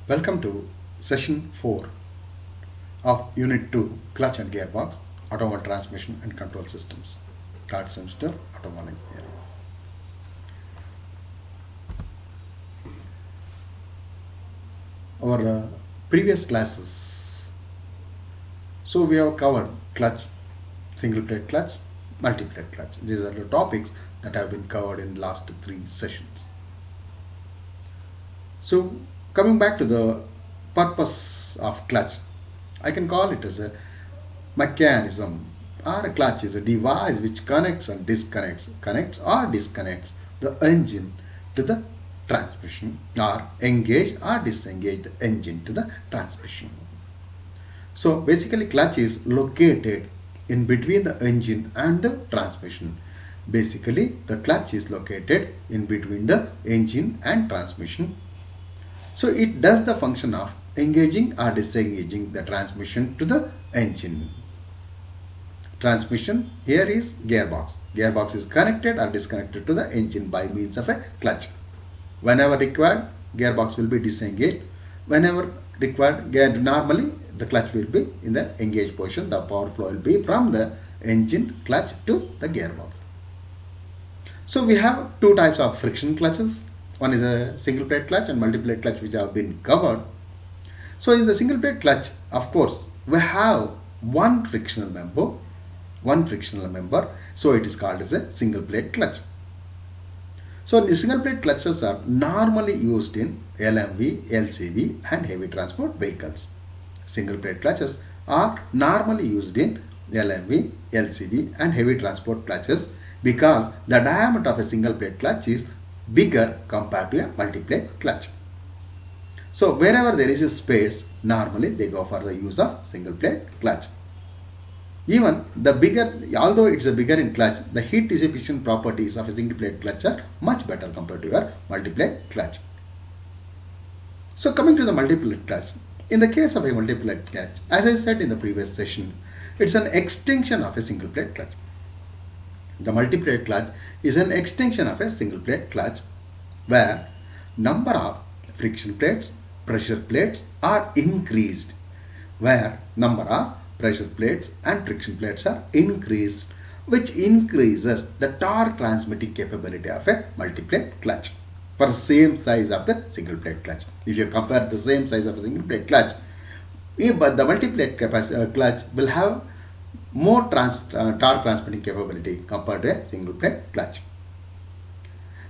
Welcome to session 4 of Unit 2 Clutch and Gearbox Automobile Transmission and Control Systems, third semester Automobile Engineering. Our previous classes, so we have covered clutch, single plate clutch, multi plate clutch. These are the topics that have been covered in the last 3 sessions. So coming back to the purpose of clutch, I can call it as a mechanism, or a clutch is a device which connects or disconnects the engine to the transmission, or engage or disengage the engine to the transmission. So basically clutch is located in between the engine and the transmission. Basically the clutch is located in between the engine and transmission. So it does the function of engaging or disengaging the transmission to the engine. Transmission here is gearbox. Gearbox is connected or disconnected to the engine by means of a clutch. Whenever required, gearbox will be disengaged. Whenever required, normally the clutch will be in the engaged position. The power flow will be from the engine clutch to the gearbox. So we have two types of friction clutches. One is a single plate clutch and multi plate clutch, which have been covered. So in the single plate clutch, of course, we have one frictional member. So it is called as a single plate clutch. So the single plate clutches are normally used in LMV, LCV and heavy transport vehicles. Single plate clutches are normally used in LMV, LCV and heavy transport clutches because the diameter of a single plate clutch is bigger compared to a multi-plate clutch. So wherever there is a space, normally they go for the use of single plate clutch. Even the bigger, although it's a bigger in clutch, the heat dissipation properties of a single plate clutch are much better compared to your multi-plate clutch. So coming to the multi-plate clutch, in the case of a multi-plate clutch, as I said in the previous session, it's an extension of a single plate clutch. The multi-plate clutch is an extension of a single plate clutch where number of friction plates, pressure plates are increased, where number of pressure plates and friction plates are increased, which increases the torque transmitting capability of a multi-plate clutch for the same size of the single plate clutch. If you compare the same size of a single plate clutch, but the multi-plate clutch will have more torque transmitting capability compared to a single plate clutch.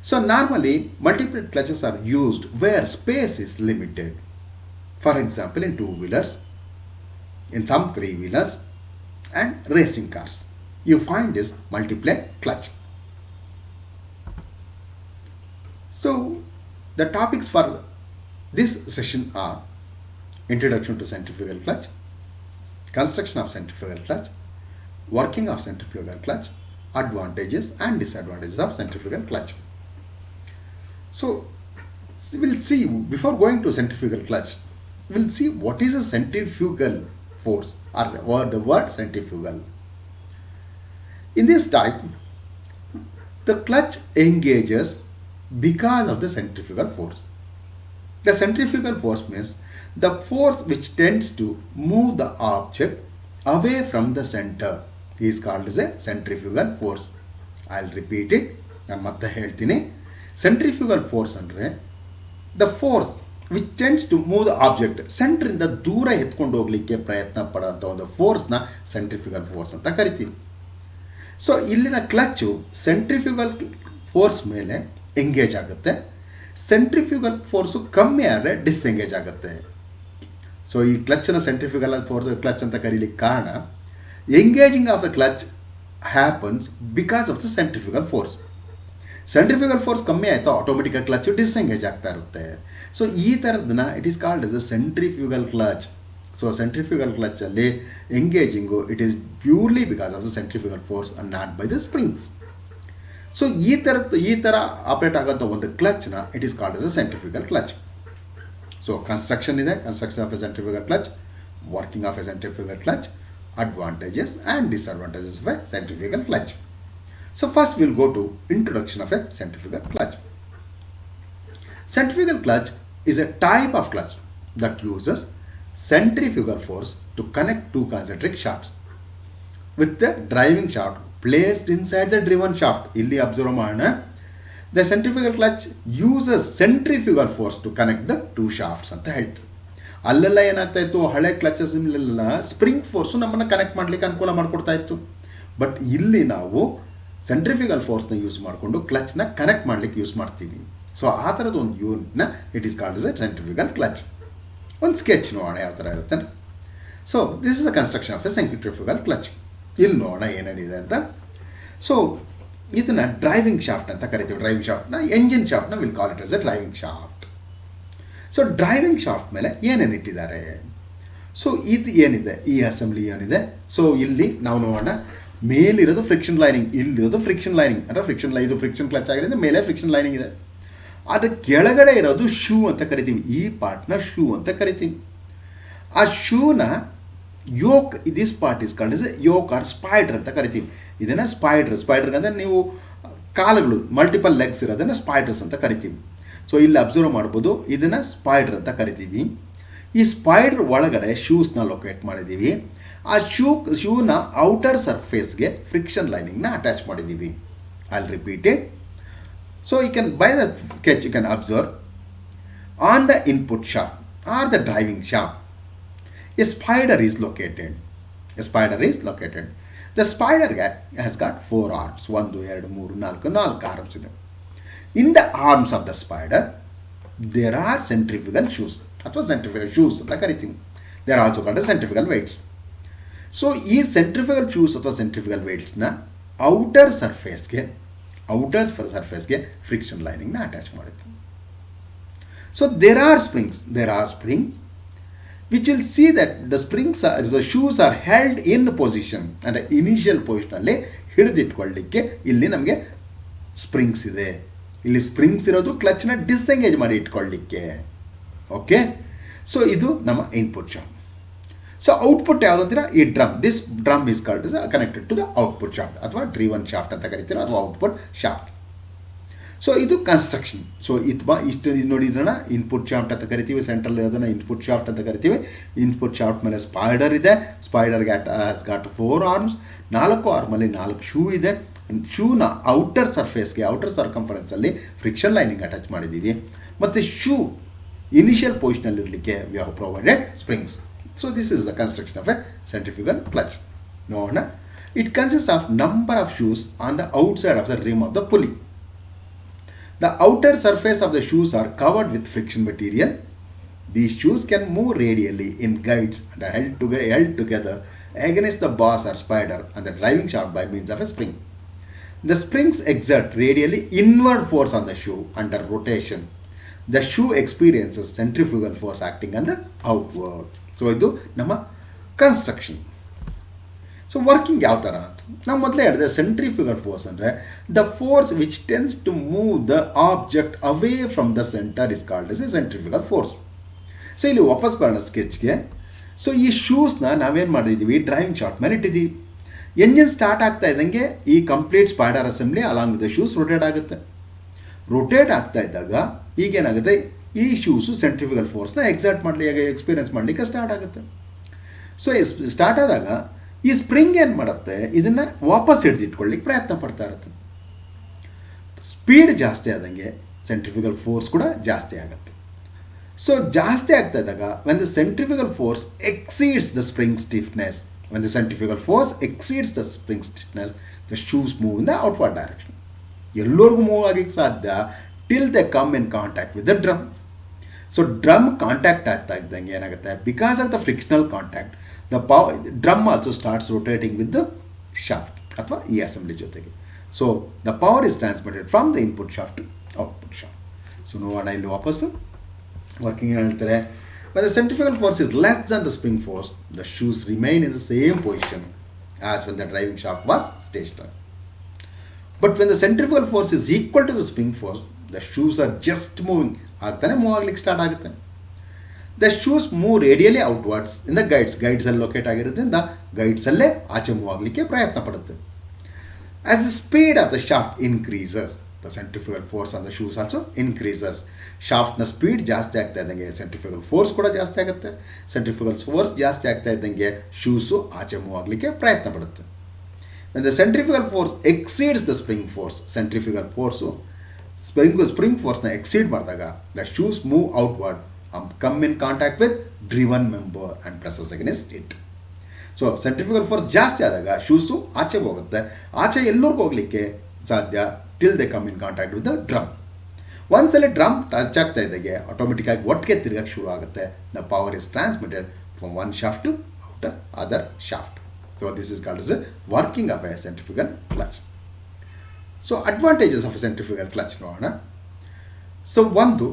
So normally multi-plate clutches are used where space is limited. For example, in two-wheelers, in some three-wheelers and racing cars, you find this multi-plate clutch. So the topics for this session are introduction to centrifugal clutch, construction of centrifugal clutch, working of centrifugal clutch, advantages and disadvantages of centrifugal clutch. So we'll see, before going to centrifugal clutch, we'll see what is a centrifugal force or the word centrifugal. In this type, the clutch engages because of the centrifugal force. The centrifugal force means the force which tends to move the object away from the center is called as a centrifugal force. I'll repeat it. ನಾನು ಮತ್ತೆ ಹೇಳ್ತೀನಿ. Centrifugal force ಅಂದ್ರೆ the force which tends to move the object, centre ಇಂದ ದೂರ ಎತ್ಕೊಂಡು ಹೋಗ್ಲಿಕ್ಕೆ ಪ್ರಯತ್ನ ಪಡುವಂಥ ಒಂದು ಫೋರ್ಸ್ನ ಸೆಂಟ್ರಿಫ್ಯೂಗಲ್ ಫೋರ್ಸ್ ಅಂತ ಕರಿತೀವಿ. ಸೊ ಇಲ್ಲಿನ ಕ್ಲಚ್ಚು ಸೆಂಟ್ರಿಫ್ಯೂಗಲ್ ಫೋರ್ಸ್ ಮೇಲೆ ಎಂಗೇಜ್ ಆಗುತ್ತೆ. ಸೆಂಟ್ರಿಫ್ಯೂಗಲ್ ಫೋರ್ಸು ಕಮ್ಮಿ ಆದರೆ ಡಿಸ್ಎಂಗೇಜ್ ಆಗುತ್ತೆ. ಸೊ ಈ ಕ್ಲಚ್ನ ಸೆಂಟ್ರಿಫ್ಯೂಗಲ್ ಫೋರ್ಸ್ ಕ್ಲಚ್ ಅಂತ ಕರೀಲಿಕ್ಕೆ ಕಾರಣ, engaging of the clutch happens because of the centrifugal force. Centrifugal force ಕಮ್ಮಿ ಆಯಿತು, ಆಟೋಮೆಟಿಕಾಗಿ ಕ್ಲಚ್ ಡಿಸ್ಎಂಗೇಜ್ ಆಗ್ತಾ ಇರುತ್ತೆ. ಸೊ ಈ ಥರದನ್ನ it is called as a centrifugal clutch. So centrifugal ಕ್ಲಚ್ಚಲ್ಲಿ engaging it is purely because of the centrifugal force and not by the springs. So ಈ ಥರ ಆಪ್ರೇಟ್ ಆಗೋಂಥ ಒಂದು ಕ್ಲಚ್ನ it is called as a centrifugal clutch. So construction ಇದೆ, construction of a centrifugal clutch, working of a centrifugal clutch, advantages and disadvantages of a centrifugal clutch. So first we'll go to introduction of a centrifugal clutch. Centrifugal clutch is a type of clutch that uses centrifugal force to connect two concentric shafts with the driving shaft placed inside the driven shaft. ಇಲ್ಲಿ observe ಮಾಡೋಣ. The centrifugal clutch uses centrifugal force to connect the two shafts ಅಂತ ಹೇಳ್ತೀವಿ. ಅಲ್ಲೆಲ್ಲ ಏನಾಗ್ತಾ ಇತ್ತು, ಹಳೆ clutches ಎಲ್ಲ spring force ನಮ್ಮನ್ನು ಕನೆಕ್ಟ್ ಮಾಡಲಿಕ್ಕೆ ಅನುಕೂಲ ಮಾಡಿಕೊಡ್ತಾ ಇತ್ತು. ಬಟ್ ಇಲ್ಲಿ ನಾವು ಸೆಂಟ್ರಿಫಿಕಲ್ ಫೋರ್ಸ್ನ ಯೂಸ್ ಮಾಡಿಕೊಂಡು ಕ್ಲಚ್ನ ಕನೆಕ್ಟ್ ಮಾಡಲಿಕ್ಕೆ ಯೂಸ್ ಮಾಡ್ತೀವಿ. ಸೊ ಆ ಥರದ ಒಂದು ಯೂನಿಟ್ನ it is called as a centrifugal clutch. ಒಂದು ಸ್ಕೆಚ್ ನೋಡೋಣ ಯಾವ ಥರ ಇರುತ್ತೆ. So this is a construction of a centrifugal clutch. ಇಲ್ಲಿ ನೋಡೋಣ ಏನೇನಿದೆ ಅಂತ. ಸೊ ಇದನ್ನು ಡ್ರೈವಿಂಗ್ ಶಾಫ್ಟ್ ಅಂತ ಕರಿತೀವಿ. ಡ್ರೈವಿಂಗ್ ಶಾಫ್ಟ್ನ ಎಂಜಿನ್ ಶಾಫ್ಟ್ನ will call it as a driving shaft. So driving shaft ಮೇಲೆ ಏನೇನು ಇಟ್ಟಿದ್ದಾರೆ. ಸೊ ಇದು ಏನಿದೆ, ಈ ಅಸೆಂಬ್ಲಿ ಏನಿದೆ. ಸೊ ಇಲ್ಲಿ ನಾವು ನೋಡೋಣ, ಮೇಲಿರೋದು ಫ್ರಿಕ್ಷನ್ ಲೈನಿಂಗ್, ಇಲ್ಲಿರೋದು ಫ್ರಿಕ್ಷನ್ ಲೈನಿಂಗ್. ಅಂದರೆ ಇದು ಫ್ರಿಕ್ಷನ್ ಕ್ಲಚ್ ಆಗಿರೋದು, ಮೇಲೆ ಫ್ರಿಕ್ಷನ್ ಲೈನಿಂಗ್ ಇದೆ. ಅದು ಕೆಳಗಡೆ ಇರೋದು ಶೂ ಅಂತ ಕರಿತೀವಿ. ಈ ಪಾರ್ಟ್ನ ಶೂ ಅಂತ ಕರಿತೀವಿ. ಆ ಶೂನ yoke, this part is called is yoke or spider ಅಂತ ಕರಿತೀವಿ. ಇದನ್ನು ಸ್ಪೈಡರ್ ಅಂದರೆ ನೀವು ಕಾಲುಗಳು ಮಲ್ಟಿಪಲ್ ಲೆಗ್ಸ್ ಇರೋದನ್ನು ಸ್ಪೈಡರ್ಸ್ ಅಂತ ಕರಿತೀವಿ. ಸೊ ಇಲ್ಲಿ ಅಬ್ಸರ್ವ್ ಮಾಡ್ಬೋದು, ಇದನ್ನು ಸ್ಪೈಡರ್ ಅಂತ ಕರಿತೀವಿ. ಈ ಸ್ಪೈಡರ್ ಒಳಗಡೆ ಶೂಸ್ನ ಲೊಕೇಟ್ ಮಾಡಿದ್ದೀವಿ. ಆ ಶೂನ ಔಟರ್ ಸರ್ಫೇಸ್ಗೆ ಫ್ರಿಕ್ಷನ್ ಲೈನಿಂಗ್ನ ಅಟ್ಯಾಚ್ ಮಾಡಿದ್ದೀವಿ. I repeat it. So you can, by the sketch you can observe, on the input shaft or the driving shaft, a spider is located. The spider has got 4 arms. 1, 2, 3, 4 arms. In the arms of the spider, there are centrifugal shoes. ಅಥವಾ centrifugal shoes ಅಂತ ಕರಿತೀವಿ. They are also called as centrifugal weights. So ಈ centrifugal shoes ಅಥವಾ centrifugal weightsನ outer ಸರ್ಫೇಸ್ಗೆ friction ಲೈನಿಂಗ್ನ attach ಮಾಡಿದ್ವಿ. So there are springs which will see that the shoes are held in position. ಅಂದರೆ initial ಪೊಸಿಷನಲ್ಲಿ ಹಿಡಿದಿಟ್ಕೊಳ್ಳಿಕ್ಕೆ ಇಲ್ಲಿ ನಮಗೆ ಸ್ಪ್ರಿಂಗ್ಸ್ ಇದೆ. ಇಲ್ಲಿ ಸ್ಪ್ರಿಂಗ್ಸ್ ಇರೋದು ಕ್ಲಚ್ನ ಡಿಸ್ಎಂಗೇಜ್ ಮಾಡಿ ಇಟ್ಕೊಳ್ಳಿಕ್ಕೆ. ಓಕೆ, ಸೊ ಇದು ನಮ್ಮ ಇನ್ಪುಟ್ ಶಾಫ್ಟ್. ಸೊ ಔಟ್ಪುಟ್ ಯಾವುದು ಅಂತೀರಾ, ಈ this drum is called is connected to the output shaft ಅಥವಾ ಡ್ರಿವನ್ ಶಾಫ್ಟ್ ಅಂತ ಕರಿತೀರ, ಅಥವಾ ಔಟ್ಪುಟ್ ಶಾಫ್ಟ್. ಸೊ ಇದು ಕನ್ಸ್ಟ್ರಕ್ಷನ್. ಸೊ ಇಷ್ಟು ನೋಡಿದ್ರಣ ಇನ್ಪುಟ್ ಶಾಫ್ಟ್ ಅಂತ ಕರಿತೀವಿ. ಸೆಂಟ್ರಲ್ ಇರೋದನ್ನ ಇನ್ಪುಟ್ ಶಾಫ್ಟ್ ಅಂತ ಕರಿತೀವಿ. ಇನ್ಪುಟ್ ಶಾಫ್ಟ್ ಮೇಲೆ ಸ್ಪೈಡರ್ ಇದೆ. ಸ್ಪೈಡರ್ಗೆ ಹ್ಯಾಸ್ ಗಾಟ್ 4 ಆರ್ಮ್ಸ್. 4 ಆರ್ಮಲ್ಲಿ 4 ಶೂ ಇದೆ. ಶೂನ ಔಟರ್ ಸರ್ಫೇಸ್ಗೆ, ಔಟರ್ ಸರ್ಕಂಫರೆನ್ಸಲ್ಲಿ ಫ್ರಿಕ್ಷನ್ ಲೈನಿಂಗ್ ಅಟ್ಯಾಚ್ ಮಾಡಿದ್ದೀವಿ. ಮತ್ತು ಶೂ ಇನಿಷಿಯಲ್ ಪೊಸಿಷನಲ್ಲಿರಲಿಕ್ಕೆ we have provided springs. So this is the construction of a centrifugal clutch. Note, it consists of number of shoes on the outside of the rim of the pulley. The outer surface of the shoes are covered with friction material. These shoes can move radially in guides and are held together against the boss or spider on the driving shaft by means of a spring. The springs exert radially inward force on the shoe under rotation. The shoe experiences centrifugal force acting on the outward. So ಇದು ನಮ್ಮ construction. So working ಯಾವ ಥರ ಅಂತ ನಾವು ಮೊದಲೇ ಹೇಳಿದೆ. Centrifugal force ಅಂದರೆ the force which tends to move the object away from the centre is called as a centrifugal force. So ಇಲ್ಲಿ ವಾಪಸ್ ಬರೋಣ ಸ್ಕೆಚ್ಗೆ. ಸೊ ಈ ಶೂಸ್ನ ನಾವೇನು ಮಾಡಿದ್ದೀವಿ, ಡ್ರೈವಿಂಗ್ ಶಾಫ್ಟ್ ಮೇಲೆ ಇಟ್ಟಿದ್ದೀವಿ. ಎಂಜಿನ್ ಸ್ಟಾರ್ಟ್ ಆಗ್ತಾ ಇದ್ದಂಗೆ ಈ complete spider assembly along with the shoes rotate ಆಗುತ್ತೆ. ರೊಟೇಟ್ ಆಗ್ತಾ ಇದ್ದಾಗ ಈಗೇನಾಗುತ್ತೆ, ಈ ಶೂಸು ಸೆಂಟ್ರಿಫಿಕಲ್ ಫೋರ್ಸ್ನ ಎಕ್ಸ್ಪೀರಿಯನ್ಸ್ ಮಾಡಲಿಕ್ಕೆ ಸ್ಟಾರ್ಟ್ ಆಗುತ್ತೆ. ಸೊ ಸ್ಟಾರ್ಟ್ ಆದಾಗ ಈ ಸ್ಪ್ರಿಂಗ್ ಏನು ಮಾಡುತ್ತೆ, ಇದನ್ನು ವಾಪಸ್ ಹಿಡಿದಿಟ್ಕೊಳ್ಳಿಕ್ಕೆ ಪ್ರಯತ್ನ ಪಡ್ತಾ ಇರುತ್ತೆ. ಸ್ಪೀಡ್ ಜಾಸ್ತಿ ಆದಂಗೆ ಸೆಂಟ್ರಿಫಿಕಲ್ ಫೋರ್ಸ್ ಕೂಡ ಜಾಸ್ತಿ ಆಗುತ್ತೆ. ಸೊ ಜಾಸ್ತಿ ಆಗ್ತಾ ಇದ್ದಾಗ when the centrifugal force exceeds the spring stiffness, when the centrifugal force exceeds the spring stiffness, the shoes move in the outward direction. ಎಲ್ಲರಿಗೂ ಮೂವ್ ಆಗಲಿಕ್ಕೆ ಸಾಧ್ಯ till they come in contact with the drum. So drum contact ಆಗ್ತಾ ಇದ್ದಂಗೆ ಏನಾಗುತ್ತೆ, because of the frictional contact the drum also starts rotating with the shaft ಅಥವಾ ಈ assembly ಜೊತೆಗೆ. So the power is transmitted from the input shaft to output shaft. So ನೋಡೋಣ ಇಲ್ಲಿ ವಾಪಸ್ಸು working ಹೇಳ್ತಾರೆ. When the centrifugal force is less than the spring force, the shoes remain in the same position as when the driving shaft was stationary. But when the centrifugal force is equal to the spring force, the shoes are just moving. ಆಗ್ತಾನೆ move ಆಗ್ಲಿಕ್ಕೆ start ಆಗುತ್ತೆ. The shoes move radially outwards in the ಗೈಡ್ಸಲ್ಲಿ locate ಆಗಿರೋದ್ರಿಂದ ಗೈಡ್ಸಲ್ಲೇ ಆಚೆ move ಆಗಲಿಕ್ಕೆ ಪ್ರಯತ್ನ ಪಡುತ್ತೆ. As the speed of the shaft increases, the centrifugal force on the shoes also increases. ಶಾಫ್ಟ್ನ ಸ್ಪೀಡ್ ಜಾಸ್ತಿ ಆಗ್ತಾ ಇದ್ದಂಗೆ ಸೆಂಟ್ರಿಫ್ಯೂಗಲ್ ಫೋರ್ಸ್ ಕೂಡ ಜಾಸ್ತಿ ಆಗುತ್ತೆ. ಸೆಂಟ್ರಿಫ್ಯೂಗಲ್ ಫೋರ್ಸ್ ಜಾಸ್ತಿ ಆಗ್ತಾ ಇದ್ದಂಗೆ ಶೂಸು ಆಚೆ ಮೂವ್ ಆಗಲಿಕ್ಕೆ ಪ್ರಯತ್ನ ಪಡುತ್ತೆ. when the centrifugal force exceeds the spring force, centrifugal force spring force na exceed ಮಾಡಿದಾಗ the shoes move outward and come in contact with driven member and presses against it. So centrifugal force ಜಾಸ್ತಿ ಆದಾಗ shoes ಆಚೆ ಹೋಗುತ್ತೆ. ಆಚೆ ಎಲ್ಲರಿಗೂ ಹೋಗಲಿಕ್ಕೆ ಸಾಧ್ಯ till they come in contact with the drum. ಒಂದ್ಸಲ ಡ್ರಮ್ ಟಚ್ ಆಗ್ತಾ ಇದ್ದಾಗೆ ಆಟೋಮೆಟಿಕ್ಕಾಗಿ ಒಟ್ಟಿಗೆ ತಿರುಗಕ್ಕೆ ಶುರು ಆಗುತ್ತೆ. The power is transmitted from one shaft to out other shaft. So this is called as a working of a centrifugal clutch. So advantages of a centrifugal clutch ನೋಡೋಣ. So ಒಂದು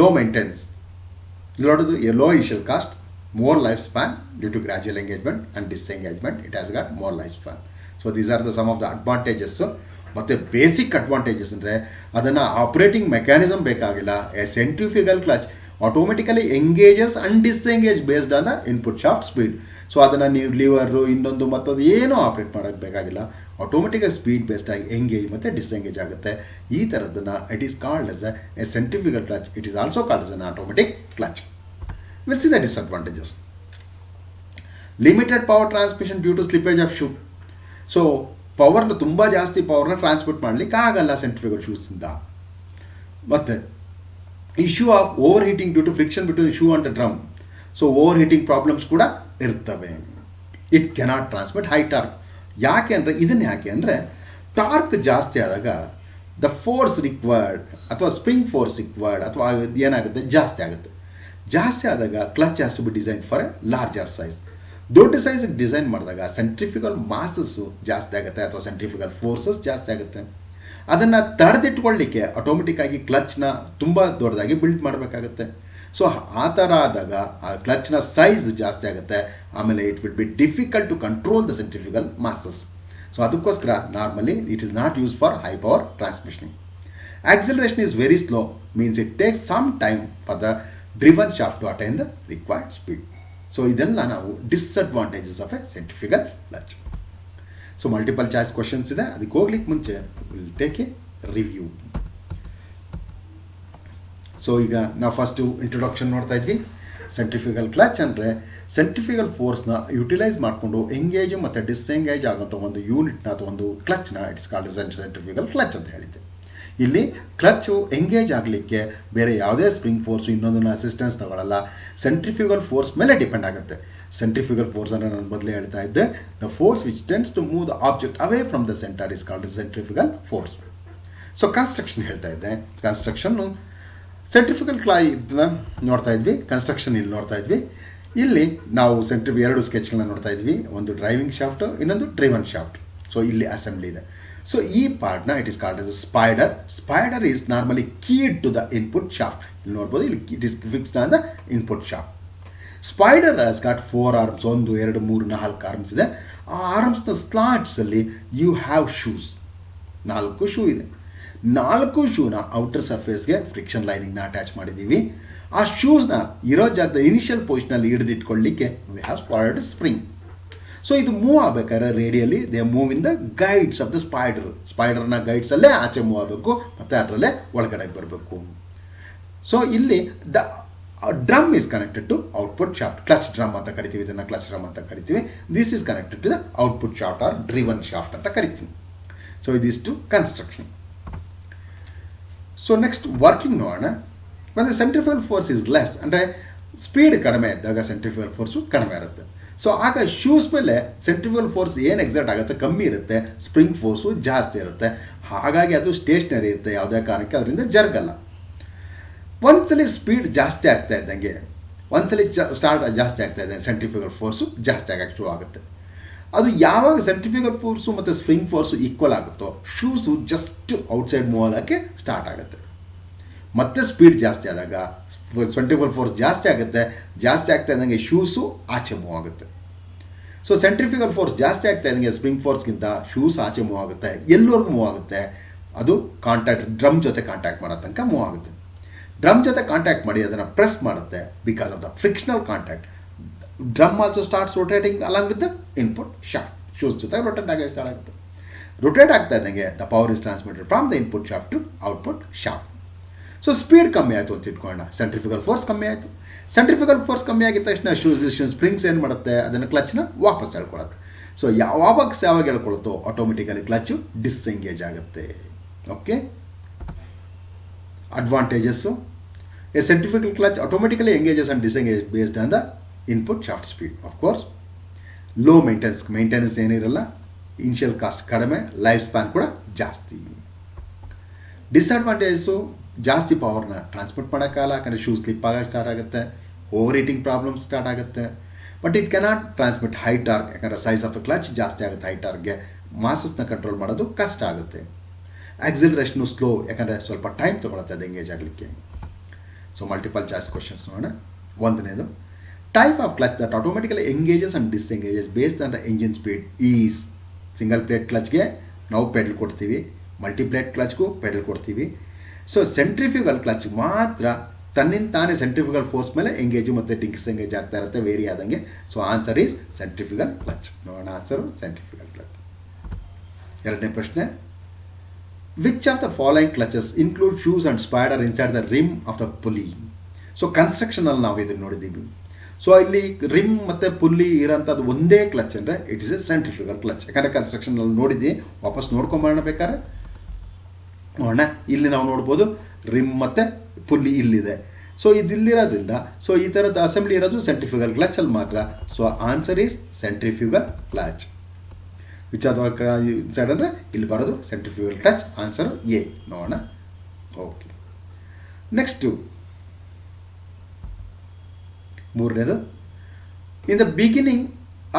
low maintenance, a low initial cost, more lifespan due to gradual engagement and disengagement. It has got more lifespan. So these are the some of the advantages. ಮತ್ತು basic advantages ಅಂದರೆ ಅದನ್ನು operating mechanism ಬೇಕಾಗಿಲ್ಲ. A centrifugal clutch automatically engages and disengage based on the input shaft speed. So ಅದನ್ನು ನೀವು lever ಇನ್ನೊಂದು ಮತ್ತೊಂದು ಏನೂ operate ಮಾಡೋಕ್ಕೆ ಬೇಕಾಗಿಲ್ಲ. ಆಟೋಮೆಟಿಕಾಗಿ ಸ್ಪೀಡ್ ಬೇಸ್ಡ್ ಆಗಿ ಎಂಗೇಜ್ ಮತ್ತು ಡಿಸ್ಎಂಗೇಜ್ ಆಗುತ್ತೆ. ಈ ಥರದ್ದನ್ನು it is called as a centrifugal clutch. It is also called as an automatic clutch. Will see the disadvantages. Limited power transmission due to slippage of shoe. So ಪವರ್ನ ತುಂಬ ಜಾಸ್ತಿ ಪವರ್ನ transmit ಮಾಡಲಿಕ್ಕೆ ಆಗಲ್ಲ ಸೆಂಟ್ರಿಫ್ಯೂಗಲ್ ಶೂಸಿಂದ. ಮತ್ತು issue of overheating due to friction between shoe and drum. So overheating problems ಕೂಡ ಇರ್ತವೆ. It cannot transmit high torque. ಯಾಕೆ ಅಂದರೆ ಯಾಕೆ ಅಂದರೆ ಟಾರ್ಕ್ ಜಾಸ್ತಿ ಆದಾಗ ದ ಫೋರ್ಸ್ ರಿಕ್ವೈರ್ಡ್ ಅಥವಾ ಸ್ಪ್ರಿಂಗ್ ಫೋರ್ಸ್ ರಿಕ್ವೈರ್ಡ್ ಅಥವಾ ಏನಾಗುತ್ತೆ ಜಾಸ್ತಿ ಆಗುತ್ತೆ. ಜಾಸ್ತಿ ಆದಾಗ clutch has to be design for a larger size. ದೊಡ್ಡ ಸೈಜಿಗೆ ಡಿಸೈನ್ ಮಾಡಿದಾಗ ಸೆಂಟ್ರಿಫ್ಯೂಗಲ್ ಮಾಸಸ್ಸು ಜಾಸ್ತಿ ಆಗುತ್ತೆ ಅಥವಾ ಸೆಂಟ್ರಿಫ್ಯೂಗಲ್ ಫೋರ್ಸಸ್ ಜಾಸ್ತಿ ಆಗುತ್ತೆ. ಅದನ್ನು ತಡೆದಿಟ್ಕೊಳ್ಳಿಕ್ಕೆ ಆಟೋಮೆಟಿಕ್ಕಾಗಿ ಕ್ಲಚ್ನ ತುಂಬ ದೊಡ್ಡದಾಗಿ ಬಿಲ್ಡ್ ಮಾಡಬೇಕಾಗುತ್ತೆ. ಸೊ ಆ ಥರ ಆದಾಗ ಆ ಕ್ಲಚ್ನ ಸೈಜ್ ಜಾಸ್ತಿ ಆಗುತ್ತೆ. ಆಮೇಲೆ it will be difficult to control the centrifugal masses. So ಅದಕ್ಕೋಸ್ಕರ normally it is not use for high power transmission. Acceleration is very slow, means it takes some time for the driven shaft to attain the required speed. So ಇದೆಲ್ಲ ನಾವು disadvantages of a centrifugal clutch. So multiple choice questions ಇದೆ, ಅದಕ್ಕೆ ಹೋಗ್ಲಿಕ್ಕೆ ಮುಂಚೆ will take a review. So ಈಗ ನಾವು first introduction ನೋಡ್ತಾ ಇದ್ವಿ. ಸೆಂಟ್ರಿಫ್ಯೂಗಲ್ ಕ್ಲಚ್ ಅಂದರೆ ಸೆಂಟ್ರಿಫ್ಯೂಗಲ್ ಫೋರ್ಸ್ನ ಯುಟಿಲೈಸ್ ಮಾಡಿಕೊಂಡು ಎಂಗೇಜು ಮತ್ತು ಡಿಸ್ಎಂಗೇಜ್ ಆಗೋಂಥ ಒಂದು ಯೂನಿಟ್ನ ಅಥವಾ ಒಂದು ಕ್ಲಚ್ನ it is called centrifugal clutch ಅಂತ ಹೇಳಿದ್ದೆ. ಇಲ್ಲಿ ಕ್ಲಚ್ಚು ಎಂಗೇಜ್ ಆಗಲಿಕ್ಕೆ ಬೇರೆ ಯಾವುದೇ ಸ್ಪ್ರಿಂಗ್ ಫೋರ್ಸು ಇನ್ನೊಂದನ್ನು ಅಸಿಸ್ಟೆನ್ಸ್ ತಗೊಳ್ಳಲ್ಲ. ಸೆಂಟ್ರಿಫ್ಯೂಗಲ್ ಫೋರ್ಸ್ ಮೇಲೆ ಡಿಪೆಂಡ್ ಆಗುತ್ತೆ. ಸೆಂಟ್ರಿಫ್ಯೂಗಲ್ ಫೋರ್ಸ್ ಅಂದರೆ ನಾನು ಮೊದಲೇ ಹೇಳ್ತಾ ಇದ್ದೆ, the force which tends to move the object away from the centre is called centrifugal force. So construction ಹೇಳ್ತಾ ಇದ್ದೆ. ಕನ್ಸ್ಟ್ರಕ್ಷನ್ನು ಸೆಂಟ್ರಿಫ್ಯೂಗಲ್ ಇದನ್ನ ನೋಡ್ತಾ ಇದ್ವಿ, ಕನ್ಸ್ಟ್ರಕ್ಷನ್ ಇಲ್ಲಿ ನೋಡ್ತಾ ಇದ್ವಿ. ಇಲ್ಲಿ ನಾವು ಎರಡು ಸ್ಕೆಚ್ಗಳನ್ನ ನೋಡ್ತಾ ಇದ್ವಿ, ಒಂದು ಡ್ರೈವಿಂಗ್ ಶಾಫ್ಟು, ಇನ್ನೊಂದು ಡ್ರೈವನ್ ಶಾಫ್ಟ್. ಸೊ ಇಲ್ಲಿ ಅಸೆಂಬ್ಲಿ ಇದೆ. ಸೊ ಈ ಪಾರ್ಟ್ನ it is called as a spider. Spider is normally keyed to the input shaft. ಇಲ್ಲಿ ನೋಡ್ಬೋದು, ಇಲ್ಲಿ it is fixed on the input shaft. Spider has got 4 arms, 1 2 3 4 arms ಇದೆ. ಆ ಆರ್ಮ್ಸ್ನ ಸ್ಲಾಟ್ಸಲ್ಲಿ ಯು ಹ್ಯಾವ್ ಶೂಸ್. 4 ಶೂ ಇದೆ. 4 ಶೂನ ಔಟರ್ ಸರ್ಫೇಸ್ಗೆ ಫ್ರಿಕ್ಷನ್ ಲೈನಿಂಗ್ನ ಅಟ್ಯಾಚ್ ಮಾಡಿದ್ದೀವಿ. ಆ ಶೂಸ್ನ ಇರೋ ಜಾಗದ ಇನಿಷಿಯಲ್ ಪೊಸಿಷನಲ್ಲಿ ಹಿಡಿದಿಟ್ಕೊಳ್ಳಿಕ್ಕೆ we have spoiled spring. So ಇದು ಮೂವ್ ಆಗಬೇಕಾದ್ರೆ radially they move in the guides of the spider. ಸ್ಪೈಡರ್ನ ಗೈಡ್ಸಲ್ಲೇ ಆಚೆ ಮೂವ್ ಆಗಬೇಕು ಮತ್ತು ಅದರಲ್ಲೇ ಒಳಗಡೆ ಬರಬೇಕು. ಸೊ ಇಲ್ಲಿ the drum is connected to output shaft. Clutch drum ಅಂತ ಕರಿತೀವಿ, ಇದನ್ನು ಕ್ಲಚ್ ಡ್ರಮ್ ಅಂತ ಕರಿತೀವಿ. This is connected to the output shaft or driven shaft ಅಂತ ಕರಿತೀವಿ. ಸೊ ಇದಿಷ್ಟು ಕನ್ಸ್ಟ್ರಕ್ಷನ್. ಸೊ ನೆಕ್ಸ್ಟ್ ವರ್ಕಿಂಗ್ ನೋಡೋಣ. ಒಂದು ಸೆಂಟ್ರಿಫ್ಯೂಗಲ್ ಫೋರ್ಸ್ ಇಸ್ ಲೆಸ್ ಅಂದರೆ ಸ್ಪೀಡ್ ಕಡಿಮೆ ಇದ್ದಾಗ ಸೆಂಟ್ರಿಫ್ಯೂಗಲ್ ಫೋರ್ಸು ಕಡಿಮೆ ಇರುತ್ತೆ. ಸೊ ಆಗ ಶೂಸ್ ಮೇಲೆ ಸೆಂಟ್ರಿಫ್ಯೂಗಲ್ ಫೋರ್ಸ್ ಏನು ಎಕ್ಸರ್ಟ್ ಆಗುತ್ತೆ ಕಮ್ಮಿ ಇರುತ್ತೆ, ಸ್ಪ್ರಿಂಗ್ ಫೋರ್ಸು ಜಾಸ್ತಿ ಇರುತ್ತೆ. ಹಾಗಾಗಿ ಅದು ಸ್ಟೇಷ್ನರಿ ಇರುತ್ತೆ, ಯಾವುದೇ ಕಾರಣಕ್ಕೆ ಅದರಿಂದ ಜರುಗಲ್ಲ. ಒಂದ್ಸಲಿ ಸ್ಪೀಡ್ ಜಾಸ್ತಿ ಆಗ್ತಾ ಇದ್ದಂಗೆ, ಒಂದ್ಸಲಿ ಜಾಸ್ತಿ ಆಗ್ತಾ ಇದ್ದಂಗೆ ಸೆಂಟ್ರಿಫ್ಯೂಗಲ್ ಫೋರ್ಸು ಜಾಸ್ತಿ ಆಗಕ್ಕೆ ಶುರು ಆಗುತ್ತೆ. ಅದು ಯಾವಾಗ ಸೆಂಟ್ರಿಫ್ಯೂಗಲ್ ಫೋರ್ಸು ಮತ್ತು ಸ್ಪ್ರಿಂಗ್ ಫೋರ್ಸು ಈಕ್ವಲ್ ಆಗುತ್ತೋ ಶೂಸು ಜಸ್ಟ್ ಔಟ್ಸೈಡ್ ಮೂವ್ ಆಗೋಕ್ಕೆ ಸ್ಟಾರ್ಟ್ ಆಗುತ್ತೆ. ಮತ್ತೆ ಸ್ಪೀಡ್ ಜಾಸ್ತಿ ಆದಾಗ ಸೆಂಟ್ರಿಫ್ಯೂಗಲ್ ಫೋರ್ಸ್ ಜಾಸ್ತಿ ಆಗುತ್ತೆ. ಜಾಸ್ತಿ ಆಗ್ತಾ ಇದ್ದಂಗೆ ಶೂಸು ಆಚೆ ಮೂವ್ ಆಗುತ್ತೆ. ಸೊ ಸೆಂಟ್ರಿಫ್ಯೂಗಲ್ ಫೋರ್ಸ್ ಜಾಸ್ತಿ ಆಗ್ತಾ ಇದ್ದಂಗೆ ಸ್ಪ್ರಿಂಗ್ ಫೋರ್ಸ್ಗಿಂತ ಶೂಸ್ ಆಚೆ ಮೂವ್ ಆಗುತ್ತೆ. ಎಲ್ಲವರೆಗೂ ಮೂವ್ ಆಗುತ್ತೆ. ಅದು ಕಾಂಟ್ಯಾಕ್ಟ್ ಡ್ರಮ್ ಜೊತೆ ಕಾಂಟ್ಯಾಕ್ಟ್ ಮಾಡೋ ತನಕ ಮೂವ್ ಆಗುತ್ತೆ. ಡ್ರಮ್ ಜೊತೆ ಕಾಂಟ್ಯಾಕ್ಟ್ ಮಾಡಿ ಅದನ್ನು ಪ್ರೆಸ್ ಮಾಡುತ್ತೆ. Because of the frictional contact drum also starts rotating along with the input shaft. Shoes ಜೊತೆ ರೊಟೇಟ್ ಆಗಿ ಸ್ಟಾರ್ಟ್ ಆಗುತ್ತೆ. ರೊಟೇಟ್ ಆಗ್ತಾ ಇದ್ದಂಗೆ the power is transmitted from the input shaft to output shaft. So speed ಕಮ್ಮಿ ಆಯಿತು ಅಂತ ಇಟ್ಕೊಳ್ಳೋಣ, centrifugal force ಕಮ್ಮಿ ಆಯಿತು. ಸೆಂಟ್ರಿಫಿಕಲ್ ಫೋರ್ಸ್ ಕಮ್ಮಿ ಆಗಿದ ತಕ್ಷಣ ಸ್ಪ್ರಿಂಗ್ಸ್ ಏನು ಮಾಡುತ್ತೆ, ಅದನ್ನು ಕ್ಲಚ್ನ ವಾಪಸ್ ಎಳ್ಕೊಳ್ಳುತ್ತೆ. ಸೊ ಯಾವಾಗ ಹೇಳ್ಕೊಳುತ್ತೋ ಆಟೋಮೆಟಿಕಲಿ ಕ್ಲಚ್ಚು ಡಿಸ್ಎಂಗೇಜ್ ಆಗುತ್ತೆ. Okay, advantages: a centrifugal clutch automatically engages and disengage based on the input shaft speed. Of course low maintenance ಏನಿರಲ್ಲ, ಇನಿಷಿಯಲ್ ಕಾಸ್ಟ್ ಕಡಿಮೆ, ಲೈಫ್ ಸ್ಪ್ಯಾನ್ ಕೂಡ ಜಾಸ್ತಿ. ಡಿಸ್ಅಡ್ವಾಂಟೇಜಸ್ಸು: ಜಾಸ್ತಿ ಪವರ್ನ ಟ್ರಾನ್ಸ್ಮಿಟ್ ಮಾಡೋಕ್ಕಾಗಲ್ಲ, ಯಾಕಂದರೆ ಶೂ ಸ್ಲಿಪ್ ಆಗೋಕ್ಕೆ ಸ್ಟಾರ್ಟ್ ಆಗುತ್ತೆ, ಓವರ್ ಹೀಟಿಂಗ್ ಪ್ರಾಬ್ಲಮ್ ಸ್ಟಾರ್ಟ್ ಆಗುತ್ತೆ. But it cannot transmit high torque, ಯಾಕಂದರೆ ಸೈಜ್ ಆಫ್ ದ ಕ್ಲಚ್ ಜಾಸ್ತಿ ಆಗುತ್ತೆ. ಹೈ ಟಾರ್ಕ್ಗೆ ಮಾಸಸ್ನ ಕಂಟ್ರೋಲ್ ಮಾಡೋದು ಕಷ್ಟ ಆಗುತ್ತೆ. ಆಕ್ಸಿಲರೇಷನು ಸ್ಲೋ, ಯಾಕಂದರೆ ಸ್ವಲ್ಪ ಟೈಮ್ ತೊಗೊಳುತ್ತೆ ಅದು ಎಂಗೇಜ್ ಆಗಲಿಕ್ಕೆ. ಸೊ ಮಲ್ಟಿಪಲ್ ಚಾಯ್ಸ್ ಕ್ವಶನ್ಸ್ ನೋಡೋಣ. ಒಂದನೇದು, type of clutch that automatically engages and disengages based on the engine speed is. Single plate ಕ್ಲಚ್ಗೆ ನಾವು ಪೆಡಲ್ ಕೊಡ್ತೀವಿ, ಮಲ್ಟಿಪ್ಲೇಟ್ ಕ್ಲಚ್ಗೂ ಪೆಡಲ್ ಕೊಡ್ತೀವಿ. ಸೊ ಸೆಂಟ್ರಿಫ್ಯೂಗಲ್ ಕ್ಲಚ್ ಮಾತ್ರ ತನ್ನಿಂದ ತಾನೇ ಸೆಂಟ್ರಿಫ್ಯೂಗಲ್ ಫೋರ್ಸ್ ಮೇಲೆ ಎಂಗೇಜು ಮತ್ತು ಡಿಸ್ಎಂಗೇಜ್ ಆಗ್ತಾ ಇರುತ್ತೆ, ವೇರಿ ಆದಂಗೆ. So answer is centrifugal clutch. ನೋಡೋಣ ಆನ್ಸರು ಸೆಂಟ್ರಿಫ್ಯೂಗಲ್ ಕ್ಲಚ್. ಎರಡನೇ ಪ್ರಶ್ನೆ, which of the following clutches include shoes and spider inside the rim of the ಪುಲಿ. ಸೊ ಕನ್ಸ್ಟ್ರಕ್ಷನಲ್ಲಿ ನಾವು ಇದನ್ನು ನೋಡಿದ್ದೀವಿ. ಸೊ ಇಲ್ಲಿ ರಿಮ್ ಮತ್ತು ಪುಲ್ಲಿ ಇರೋಂಥದ್ದು ಒಂದೇ ಕ್ಲಚ್ ಅಂದರೆ it is A centrifugal clutch. ಯಾಕಂದರೆ ಕನ್ಸ್ಟ್ರಕ್ಷನಲ್ಲಿ ನೋಡಿದ್ವಿ, ವಾಪಸ್ ನೋಡ್ಕೊಂಬರೋಣ ಬೇಕಾದ್ರೆ ನೋಡೋಣ. ಇಲ್ಲಿ ನಾವು ನೋಡ್ಬೋದು ರಿಮ್ ಮತ್ತು ಪುಲ್ಲಿ ಇಲ್ಲಿದೆ. ಸೊ ಇದಿಲ್ಲಿರೋದ್ರಿಂದ ಸೊ ಈ ಥರದ ಅಸೆಂಬ್ಲಿ ಇರೋದು ಸೆಂಟ್ರಿಫ್ಯೂಗಲ್ ಕ್ಲಚಲ್ಲಿ ಮಾತ್ರ. So answer is centrifugal clutch. ವಿಚಾರವಾಗಿ ಸೈಡ್ ಅಂದರೆ ಇಲ್ಲಿ ಬರೋದು ಸೆಂಟ್ರಿಫ್ಯೂಗಲ್ ಕ್ಲಚ್. Answer A. ನೋಡೋಣ. ಓಕೆ, ನೆಕ್ಸ್ಟು ಮೂರನೇದು, in the beginning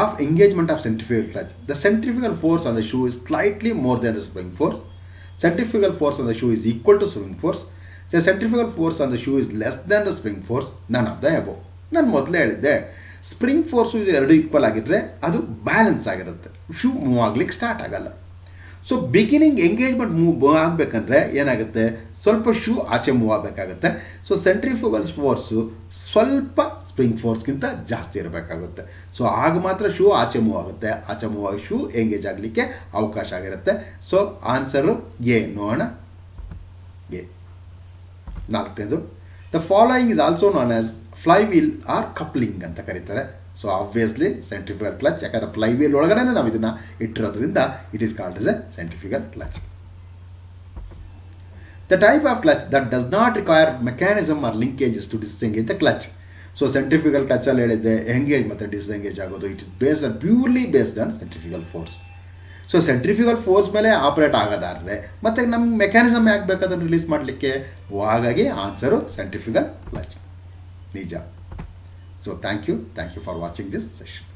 of engagement of centrifugal clutch the centrifugal force on the shoe is slightly more than the spring force. Centrifugal force on the shoe is equal to swing force. The centrifugal force on the shoe is less than the spring force. None of the above. ನಾನು ಮೊದಲೇ ಹೇಳಿದ್ದೆ, spring force ಇದು ಎರಡು equal ಆಗಿದ್ದರೆ ಅದು balance ಆಗಿರುತ್ತೆ, shoe move ಆಗ್ಲಿಕ್ಕೆ start ಆಗಲ್ಲ. ಸೊ ಬಿಗಿನಿಂಗ್ ಎಂಗೇಜ್ಮೆಂಟ್ ಮೂವ್ ಆಗಬೇಕಂದ್ರೆ ಏನಾಗುತ್ತೆ, ಸ್ವಲ್ಪ ಶೂ ಆಚೆ ಮೂವ್ ಆಗಬೇಕಾಗುತ್ತೆ. ಸೊ ಸೆಂಟ್ರಿಫ್ಯೂಗಲ್ ಫೋರ್ಸು ಸ್ವಲ್ಪ ಸ್ಪ್ರಿಂಗ್ ಫೋರ್ಸ್ಗಿಂತ ಜಾಸ್ತಿ ಇರಬೇಕಾಗುತ್ತೆ. ಸೊ ಆಗ ಮಾತ್ರ ಶೂ ಆಚೆ ಮೂವ್ ಆಗುತ್ತೆ, ಆಚೆ ಮೂವ್ ಆಗಿ ಶೂ ಎಂಗೇಜ್ ಆಗಲಿಕ್ಕೆ ಅವಕಾಶ ಆಗಿರುತ್ತೆ. So answer A. ನೋಡೋಣ, ಎ. ನಾಲ್ಕನೇದು, the following is also known as flywheel or coupling ಅಂತ ಕರೀತಾರೆ. ಸೊ ಆಬ್ವಿಯಸ್ಲಿ ಸೆಂಟ್ರಿಫ್ಯೂಗಲ್ ಕ್ಲಚ್, ಯಾಕಂದರೆ ಫ್ಲೈ ವೀಲ್ ಒಳಗಡೆ ನಾವು ಇದನ್ನು ಇಟ್ಟಿರೋದ್ರಿಂದ it is called as a centrifugal clutch. The type of clutch that does not require mechanism or linkages to disengage the clutch. So centrifugal ಕ್ಲಚಲ್ಲಿ ಹೇಳಿದ್ದೆ engage ಮತ್ತು disengage ಆಗೋದು it is based on purely based on centrifugal force. So centrifugal force ಮೇಲೆ operate ಆಗೋದಾದರೆ ಮತ್ತು ನಮ್ಗೆ mechanism ಯಾಕೆ ಬೇಕು ಅದನ್ನು ರಿಲೀಸ್ ಮಾಡಲಿಕ್ಕೆ, ಹಾಗಾಗಿ ಆನ್ಸರು ಸೆಂಟ್ರಿಫ್ಯೂಗಲ್ ಕ್ಲಚ್. ನಿಜ. So thank you for watching this session.